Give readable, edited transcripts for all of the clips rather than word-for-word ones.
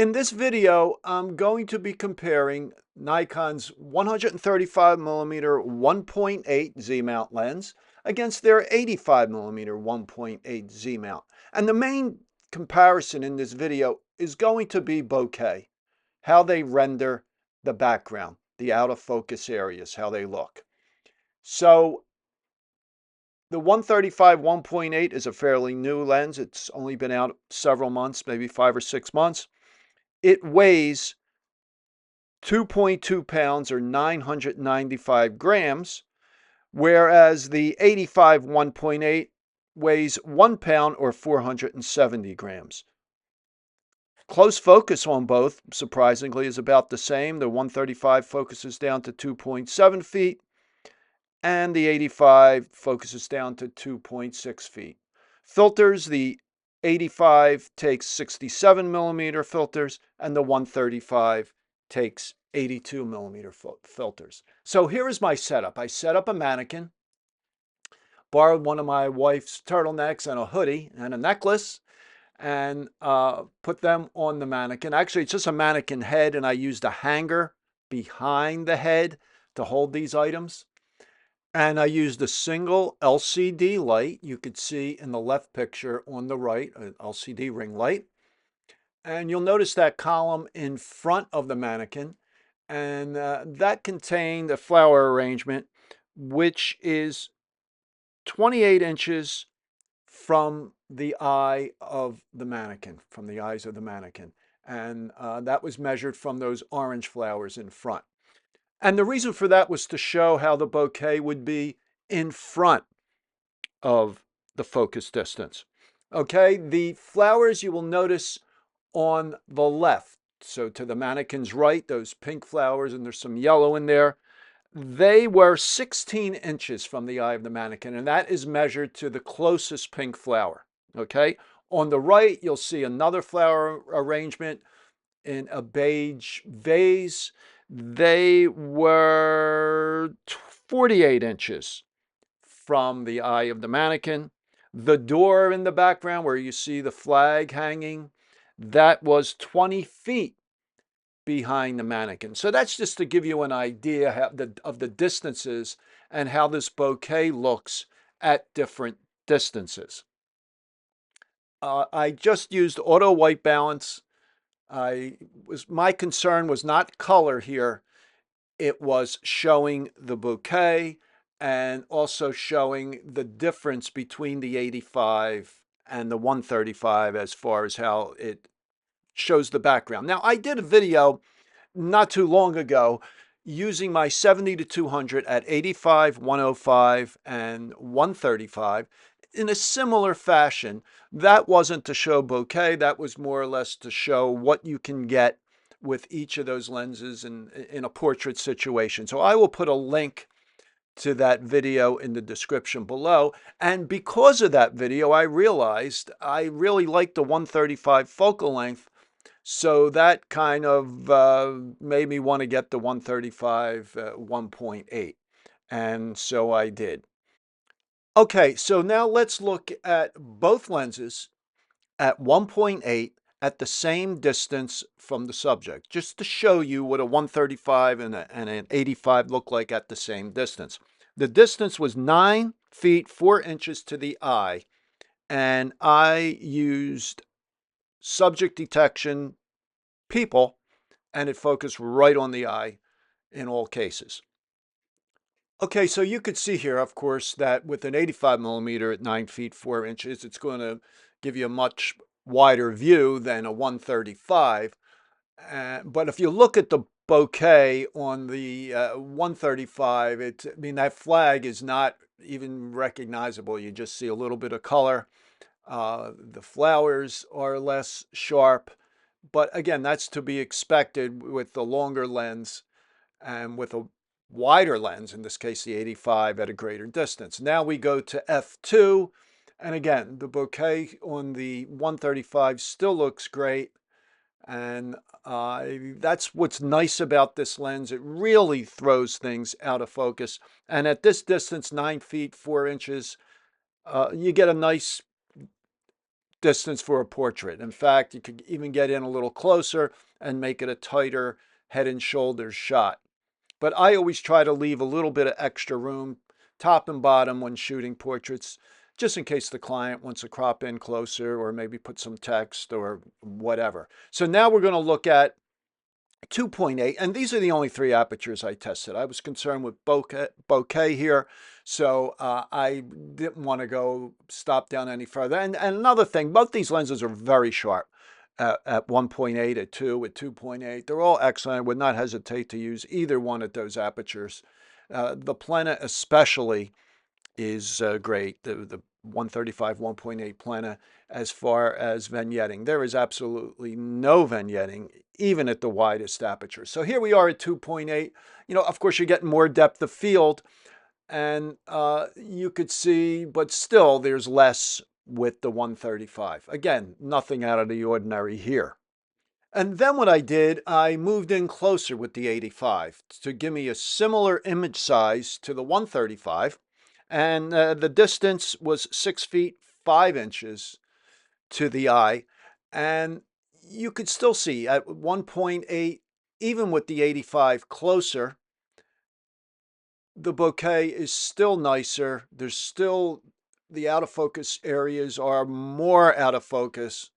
In this video, I'm going to be comparing Nikon's 135mm 1.8 Z-mount lens against their 85mm 1.8 Z-mount. And the main comparison in this video is going to be bokeh, how they render the background, the out of focus areas, how they look. So the 135 1.8 is a fairly new lens. It's only been out several months, maybe 5 or 6 months. It weighs 2.2 pounds or 995 grams, whereas the 85 1.8 weighs 1 pound or 470 grams. Close focus on both, surprisingly, is about the same. The 135 focuses down to 2.7 feet, and the 85 focuses down to 2.6 feet. Filters, the 85 takes 67mm filters, and the 135 takes 82mm filters. So here is my setup. I set up a mannequin, borrowed one of my wife's turtlenecks and a hoodie and a necklace, and put them on the mannequin. Actually, it's just a mannequin head, and I used a hanger behind the head to hold these items. And I used a single LCD light. You could see in the left picture on the right, an LCD ring light. And you'll notice that column in front of the mannequin. And that contained a flower arrangement, which is 28 inches from the eye of the mannequin, from the eyes of the mannequin. And that was measured from those orange flowers in front. And the reason for that was to show how the bokeh would be in front of the focus distance. Okay, the flowers you will notice on the left, so to the mannequin's right, those pink flowers, and there's some yellow in there, they were 16 inches from the eye of the mannequin, and that is measured to the closest pink flower. Okay, on the right, you'll see another flower arrangement in a beige vase. They were 48 inches from the eye of the mannequin. The door in the background where you see the flag hanging, that was 20 feet behind the mannequin. So that's just to give you an idea of the distances and how this bokeh looks at different distances. I just used auto white balance. My concern was not color here. It was showing the bokeh and also showing the difference between the 85 and the 135 as far as how it shows the background. Now, I did a video not too long ago using my 70 to 200 at 85, 105, and 135 in a similar fashion. That wasn't to show bokeh, that was more or less to show what you can get with each of those lenses in a portrait situation. So I will put a link to that video in the description below. And because of that video, I realized I really like the 135 focal length. So that kind of made me want to get the 135 1.8. And so I did. Okay, so now let's look at both lenses at 1.8 at the same distance from the subject, just to show you what a 135 and an 85 look like at the same distance. The distance was 9 feet 4 inches to the eye, and I used subject detection people, and it focused right on the eye in all cases. Okay, so you could see here, of course, that with an 85mm at 9 feet 4 inches, it's going to give you a much wider view than a 135. But if you look at the bokeh on the 135, I mean, that flag is not even recognizable. You just see a little bit of color. The flowers are less sharp. But again, that's to be expected with the longer lens and with a wider lens, in this case the 85, at a greater distance. Now we go to f2, and again the bokeh on the 135 still looks great, and that's what's nice about this lens. It really throws things out of focus, and at this distance, 9 feet 4 inches, you get a nice distance for a portrait. In fact, you could even get in a little closer and make it a tighter head and shoulders shot. But I always try to leave a little bit of extra room, top and bottom, when shooting portraits, just in case the client wants to crop in closer or maybe put some text or whatever. So now we're going to look at 2.8, and these are the only three apertures I tested. I was concerned with bokeh here, so I didn't want to go stop down any further. And another thing, both these lenses are very sharp at 1.8, at 2, at 2.8. They're all excellent. I would not hesitate to use either one at those apertures. The Plena especially is great. The 135 1.8 Plena, as far as vignetting, there is absolutely no vignetting even at the widest aperture. So here we are at 2.8. Of course, you're getting more depth of field, and you could see, but still there's less with the 135. Again, nothing out of the ordinary here. And then what I did, I moved in closer with the 85 to give me a similar image size to the 135. And the distance was 6 feet 5 inches to the eye. And you could still see at 1.8, even with the 85 closer, the bokeh is still nicer. There's still, the out of focus areas are more out of focus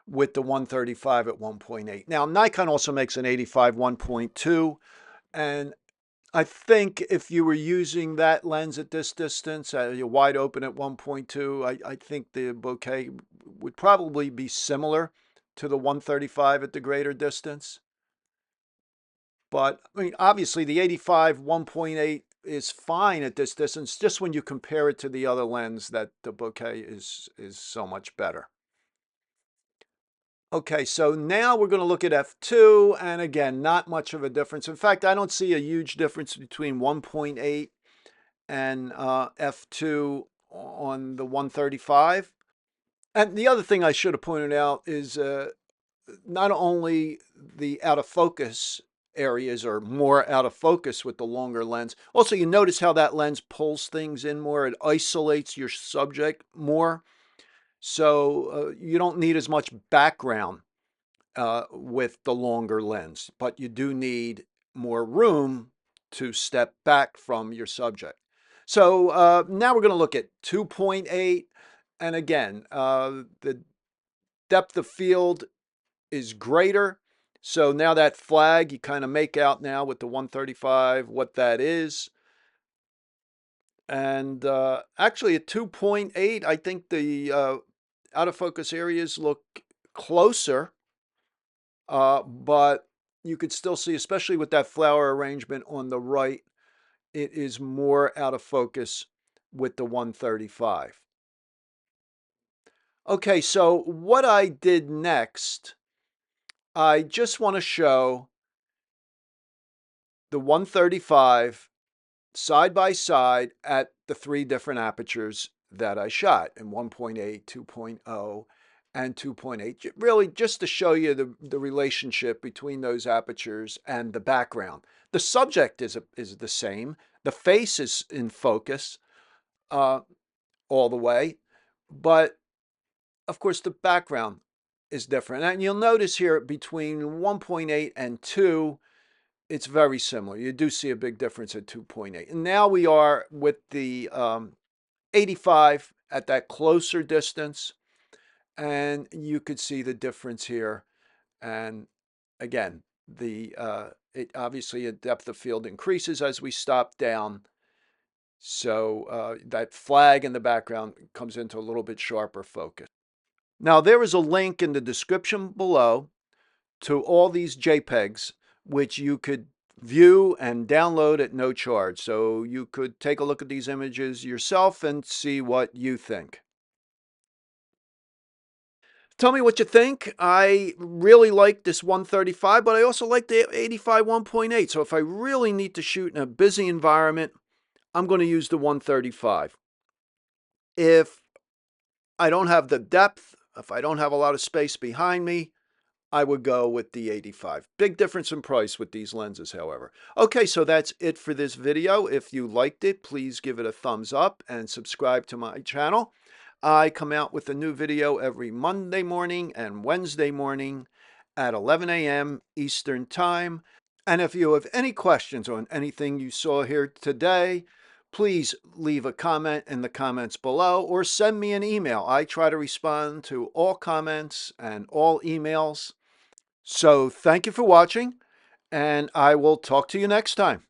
with the 135 at 1.8. Now, Nikon also makes an 85 1.2, and I think if you were using that lens at this distance, you're wide open at 1.2, I think the bokeh would probably be similar to the 135 at the greater distance. But, I mean, obviously the 85 1.8 is fine at this distance, just when you compare it to the other lens, that the bokeh is so much better. Okay, so now we're going to look at f2, and again, not much of a difference. In fact, I don't see a huge difference between 1.8 and f2 on the 135. And the other thing I should have pointed out is not only the out of focus areas are more out of focus with the longer lens, also you notice how that lens pulls things in more. It isolates your subject more. So you don't need as much background with the longer lens, but you do need more room to step back from your subject. So now we're going to look at 2.8. And again, the depth of field is greater. So now that flag, you kind of make out now with the 135 what that is. And actually at 2.8, I think the out of focus areas look closer, but you could still see, especially with that flower arrangement on the right, it is more out of focus with the 135. Okay, so what I did next, I just want to show the 135 side by side at the three different apertures that I shot in 1.8, 2.0, and 2.8, really just to show you the relationship between those apertures and the background. The subject is the same. The face is in focus all the way, but of course the background is different. And you'll notice here between 1.8 and 2, it's very similar. You do see a big difference at 2.8. And now we are with the 85 at that closer distance, and you could see the difference here. And again, it obviously a depth of field increases as we stop down. So that flag in the background comes into a little bit sharper focus. Now there is a link in the description below to all these JPEGs, which you could view and download at no charge. So you could take a look at these images yourself and see what you think. Tell me what you think. I really like this 135, but I also like the 85 1.8. So if I really need to shoot in a busy environment, I'm going to use the 135. If I don't have the depth, if I don't have a lot of space behind me, I would go with the 85. Big difference in price with these lenses, however. Okay, so that's it for this video. If you liked it, please give it a thumbs up and subscribe to my channel. I come out with a new video every Monday morning and Wednesday morning at 11 a.m. Eastern Time. And if you have any questions on anything you saw here today, please leave a comment in the comments below or send me an email. I try to respond to all comments and all emails. So thank you for watching, and I will talk to you next time.